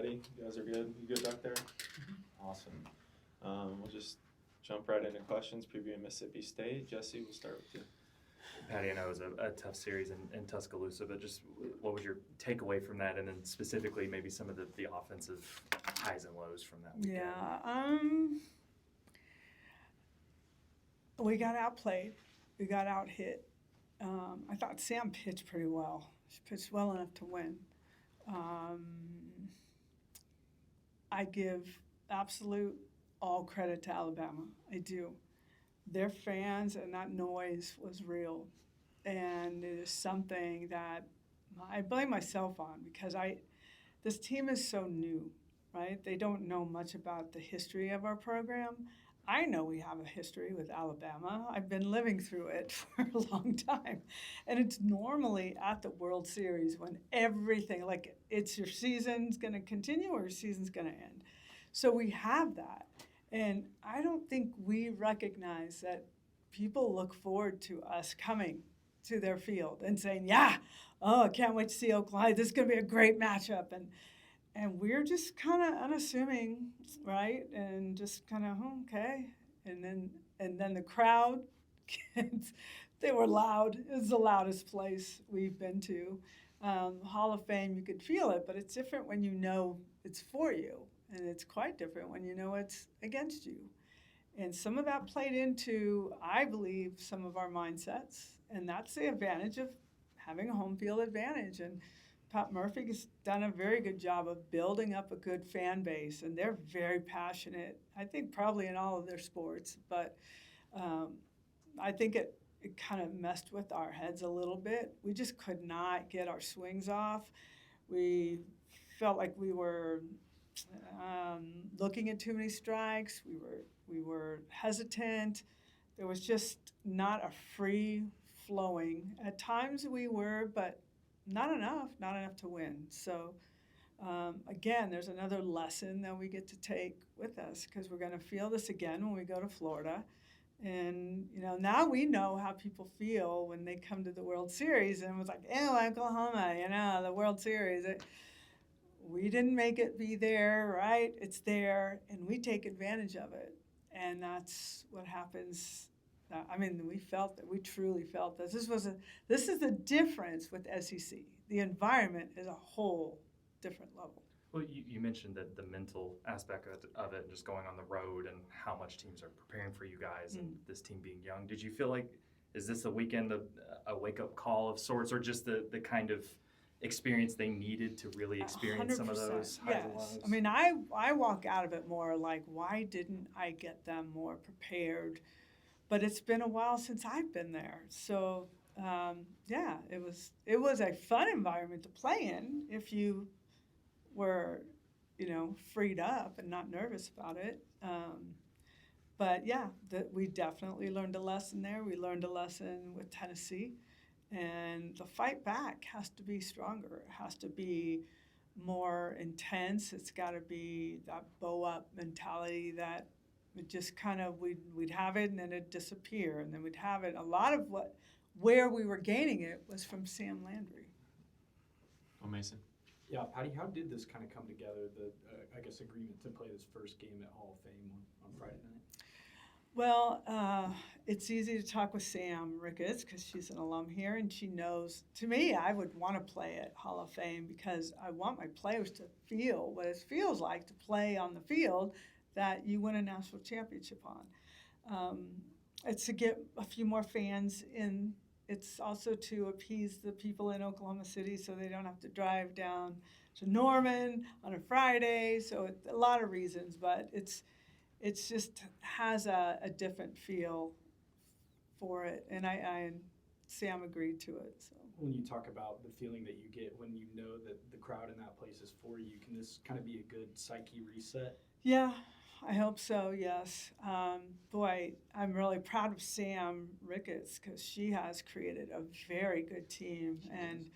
ready? You guys are good? You good back there? Awesome. We'll just jump right into questions, previewing Mississippi State. Jesse, we'll start with you. Patty, I know it was a tough series in Tuscaloosa, but just what was your takeaway from that, and then specifically maybe some of the offensive highs and lows from that weekend? Yeah, we got outplayed. We got out-hit. I thought Sam pitched pretty well. She pitched well enough to win. I give absolute all credit to Alabama. I do. Their fans and that noise was real. And it is something that I blame myself on because this team is so new, right? They don't know much about the history of our program. I know we have a history with Alabama. I've been living through it for a long time. And it's normally at the World Series when everything, like it's your season's going to continue or your season's going to end. So we have that. And I don't think we recognize that people look forward to us coming to their field and saying, yeah, oh, I can't wait to see Oklahoma. This is going to be a great matchup. And we're just kind of unassuming, right? And just kind of, okay. And then the crowd, they were loud. It was the loudest place we've been to. Hall of Fame, you could feel it, but it's different when you know it's for you. And it's quite different when you know it's against you. And some of that played into, I believe, some of our mindsets. And that's the advantage of having a home field advantage. And Pat Murphy has done a very good job of building up a good fan base. And they're very passionate, I think probably in all of their sports. But I think it kind of messed with our heads a little bit. We just could not get our swings off. We felt like we were looking at too many strikes. We were hesitant. There was just not a free flowing. At times we were, but not enough to win. So again, there's another lesson that we get to take with us because we're going to feel this again when we go to Florida. And, now we know how people feel when they come to the World Series. And it was like, Oklahoma, the World Series. We didn't make it be there, right? It's there, and we take advantage of it. And that's what happens. We felt that. We truly felt this. This is the difference with SEC. The environment is a whole different level. Well, you mentioned that the mental aspect of it, just going on the road and how much teams are preparing for you guys and this team being young. Did you feel like, is this a weekend, a wake-up call of sorts, or just the kind of experience they needed to really experience some of those highs and lows? I walk out of it more like, why didn't I get them more prepared? But it's been a while since I've been there. So, it was a fun environment to play in if you were, freed up and not nervous about it. We definitely learned a lesson there. We learned a lesson with Tennessee. And the fight back has to be stronger. It has to be more intense. It's got to be that bow-up mentality that it just kind of, we'd have it and then it'd disappear. And then we'd have it. A lot of where we were gaining it was from Sam Landry. Oh, Mason. Yeah, Patty, how did this kind of come together, the agreement to play this first game at Hall of Fame on Friday night? Well, it's easy to talk with Sam Ricketts because she's an alum here, and she knows, to me, I would want to play at Hall of Fame because I want my players to feel what it feels like to play on the field that you win a national championship on. It's to get a few more fans in. It's also to appease the people in Oklahoma City so they don't have to drive down to Norman on a Friday. So a lot of reasons, but it's just has a different feel for it, and Sam agreed to it. So when you talk about the feeling that you get when you know that the crowd in that place is for you, can this kind of be a good psyche reset? Yeah, I hope so. Yes. I'm really proud of Sam Ricketts because she has created a very good team, and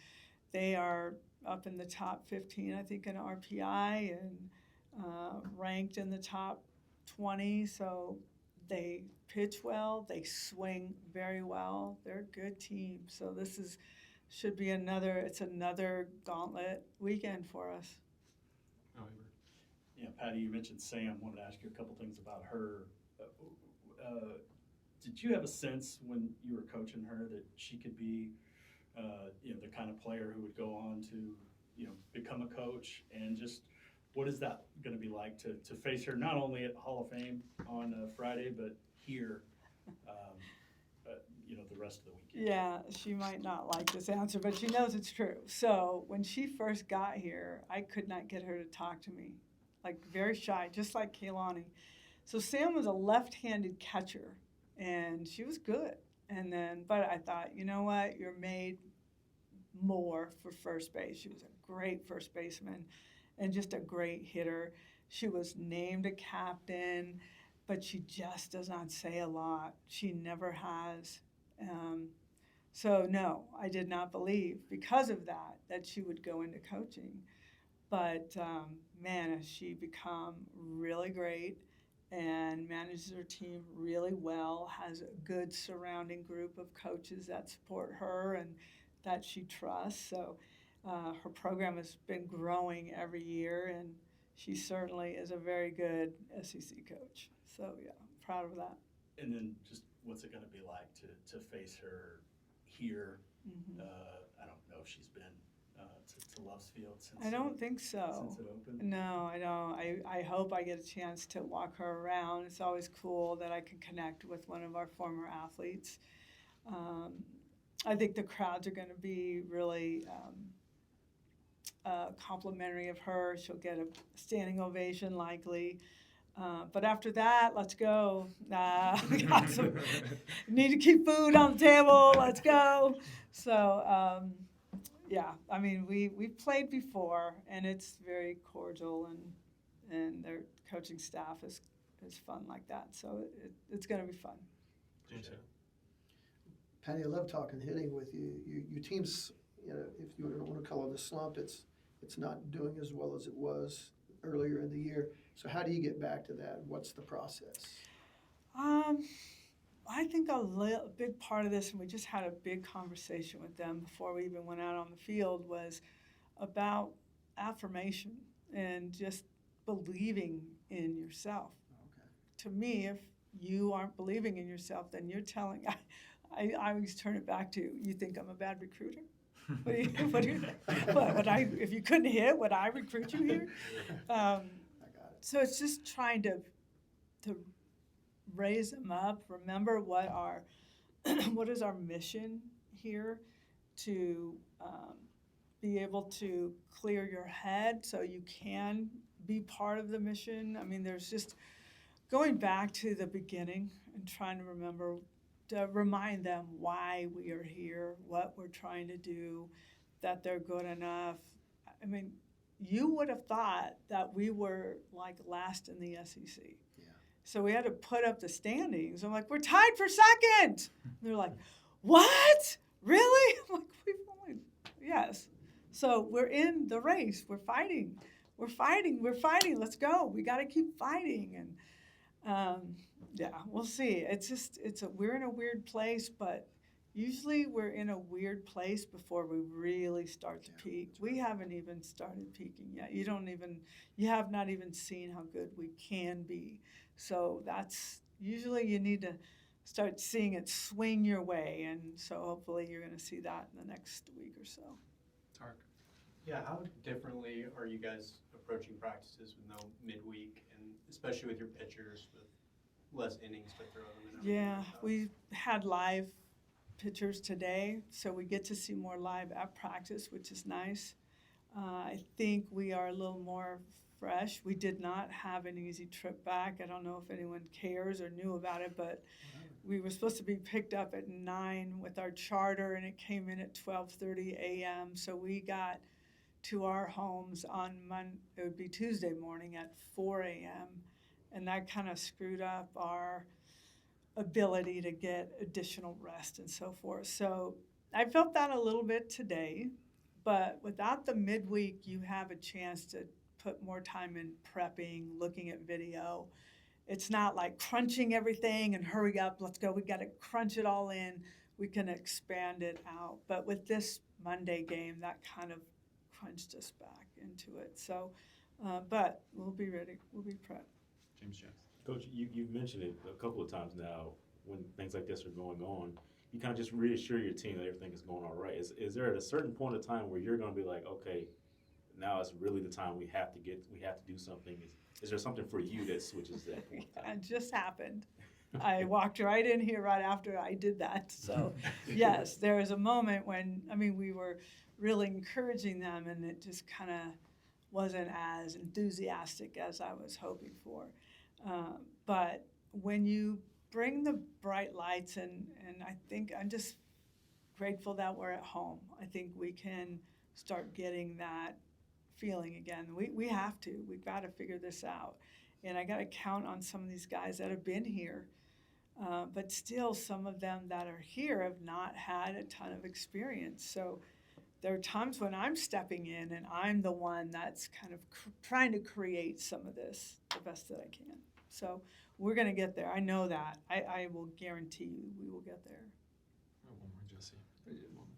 they are up in the top 15, I think, in RPI and ranked in the top 20, so they pitch well, they swing very well. They're a good team. So this should be another gauntlet weekend for us. Oh, Patty, you mentioned Sam. Wanted to ask you a couple things about her. Did you have a sense when you were coaching her that she could be, the kind of player who would go on to, become a coach? And just what is that going to be like to face her not only at Hall of Fame on Friday, but here, the rest of the weekend? Yeah, she might not like this answer, but she knows it's true. So when she first got here, I could not get her to talk to me, like very shy, just like Kaylani. So Sam was a left-handed catcher, and she was good. But I thought, you know what, you're made more for first base. She was a great first baseman and just a great hitter. She was named a captain, but she just does not say a lot. She never has. So no, I did not believe because of that she would go into coaching. But man, has she become really great and manages her team really well, has a good surrounding group of coaches that support her and that she trusts. So her program has been growing every year, and she certainly is a very good SEC coach. So yeah, proud of that. And then just what's it going to be like to face her here? Mm-hmm. I don't know if she's been to Love's Field since. I don't think so. Since it opened. No, I don't. I hope I get a chance to walk her around. It's always cool that I can connect with one of our former athletes. I think the crowds are going to be really complimentary of her. She'll get a standing ovation likely. But after that, let's go. Need to keep food on the table. Let's go. So, yeah, I mean, we've played before, and it's very cordial, and their coaching staff is fun like that. So it's going to be fun. Patty, I love talking hitting with you. Your team's, if you don't want to call it a slump, it's not doing as well as it was earlier in the year. So how do you get back to that? What's the process? I think a big part of this, and we just had a big conversation with them before we even went out on the field, was about affirmation and just believing in yourself. Okay. To me, if you aren't believing in yourself, then you're telling. I always turn it back to, you think I'm a bad recruiter? What do you think? If you couldn't hit, would I recruit you here? I got it. So it's just trying to raise them up. Remember what is our mission here, to be able to clear your head so you can be part of the mission. I mean, there's just going back to the beginning and trying to remind them why we are here, what we're trying to do, that they're good enough. I mean, you would have thought that we were like last in the SEC. Yeah. So we had to put up the standings. I'm like, we're tied for second. And they're like, what? Really? I'm like, we've only, yes. So we're in the race. We're fighting. Let's go. We got to keep fighting. And yeah, we'll see. We're in a weird place, but usually we're in a weird place before we really start to peak. We haven't even started peaking yet. You have not even seen how good we can be. So that's usually you need to start seeing it swing your way. And so hopefully you're going to see that in the next week or so. Tark. Yeah, how differently are you guys approaching practices with no midweek, and especially with your pitchers with less innings to throw them in? Yeah, we had live pitchers today, so we get to see more live at practice, which is nice. I think we are a little more fresh. We did not have an easy trip back. I don't know if anyone cares or knew about it, but we were supposed to be picked up at 9 with our charter, and it came in at 12:30 a.m. So we got to our homes on it would be Tuesday morning at 4 a.m. And that kind of screwed up our ability to get additional rest and so forth. So I felt that a little bit today, but without the midweek, you have a chance to put more time in prepping, looking at video. It's not like crunching everything and hurry up, let's go, we got to crunch it all in. We can expand it out. But with this Monday game, that kind of crunched us back into it. So, but we'll be ready. We'll be prepped. James Jackson. Coach, you've mentioned it a couple of times now, when things like this are going on, you kind of just reassure your team that everything is going all right. Is there at a certain point of time where you're going to be like, okay, now it's really the time we have to do something? Is there something for you that switches that point? It just happened. I walked right in here right after I did that. So, yes, there was a moment when, I mean, we were really encouraging them, and it just kind of wasn't as enthusiastic as I was hoping for. But when you bring the bright lights, and I think I'm just grateful that we're at home. I think we can start getting that feeling again. We have to. We've got to figure this out. And I got to count on some of these guys that have been here. But still, some of them that are here have not had a ton of experience. So there are times when I'm stepping in and I'm the one that's kind of trying to create some of this the best that I can. So we're going to get there. I know that. I will guarantee you we will get there. Oh, one more, Jesse.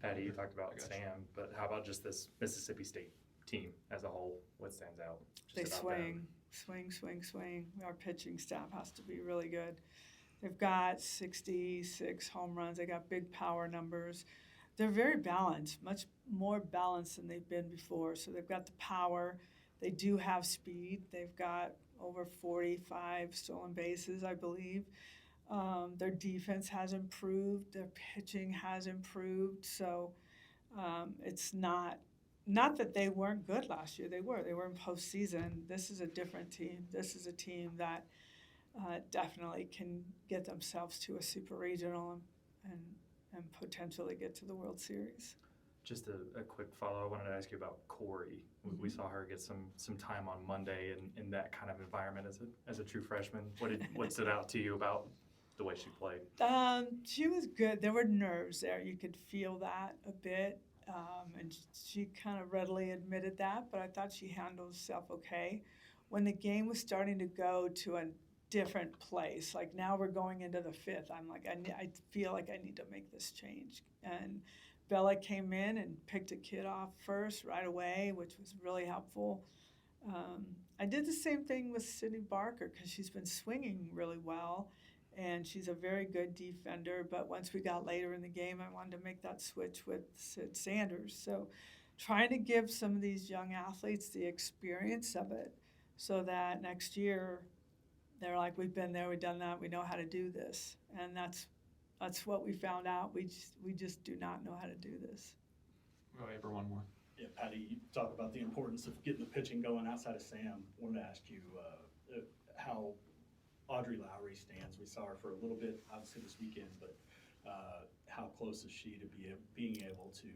Patty, you talked about I got you. Sam, but how about just this Mississippi State team as a whole? What stands out? Just They about them? swing. Our pitching staff has to be really good. They've got 66 home runs. They got big power numbers. They're very balanced, much more balanced than they've been before. So they've got the power. They do have speed. They've got over 45 stolen bases, I believe. Their defense has improved. Their pitching has improved. So it's not that they weren't good last year. They were in postseason. This is a different team. This is a team that definitely can get themselves to a super regional and potentially get to the World Series. Just a quick follow. I wanted to ask you about Corey. We saw her get some time on Monday in that kind of environment as a true freshman. What stood out to you about the way she played? She was good. There were nerves there. You could feel that a bit. And she kind of readily admitted that, but I thought she handled herself okay. When the game was starting to go to a different place, like now we're going into the fifth, I'm like, I feel like I need to make this change. And Bella came in and picked a kid off first right away, which was really helpful. I did the same thing with Sydney Barker because she's been swinging really well. And she's a very good defender, but once we got later in the game, I wanted to make that switch with Sid Sanders. So trying to give some of these young athletes the experience of it so that next year they're like, we've been there, we've done that, we know how to do this. And that's what we found out. We just do not know how to do this. Oh, April, one more. Yeah, Patty, you talk about the importance of getting the pitching going outside of Sam. I wanted to ask you how Audrey Lowry stands. We saw her for a little bit, obviously this weekend, but how close is she to being able to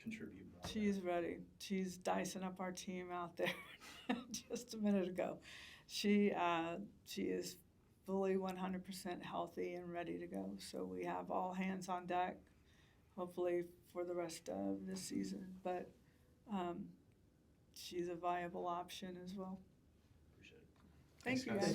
contribute more? She's ready. She's dicing up our team out there just a minute ago. She is fully 100% healthy and ready to go. So we have all hands on deck, hopefully for the rest of this season. But she's a viable option as well. Appreciate it. Thank you, Thanks, guys. guys.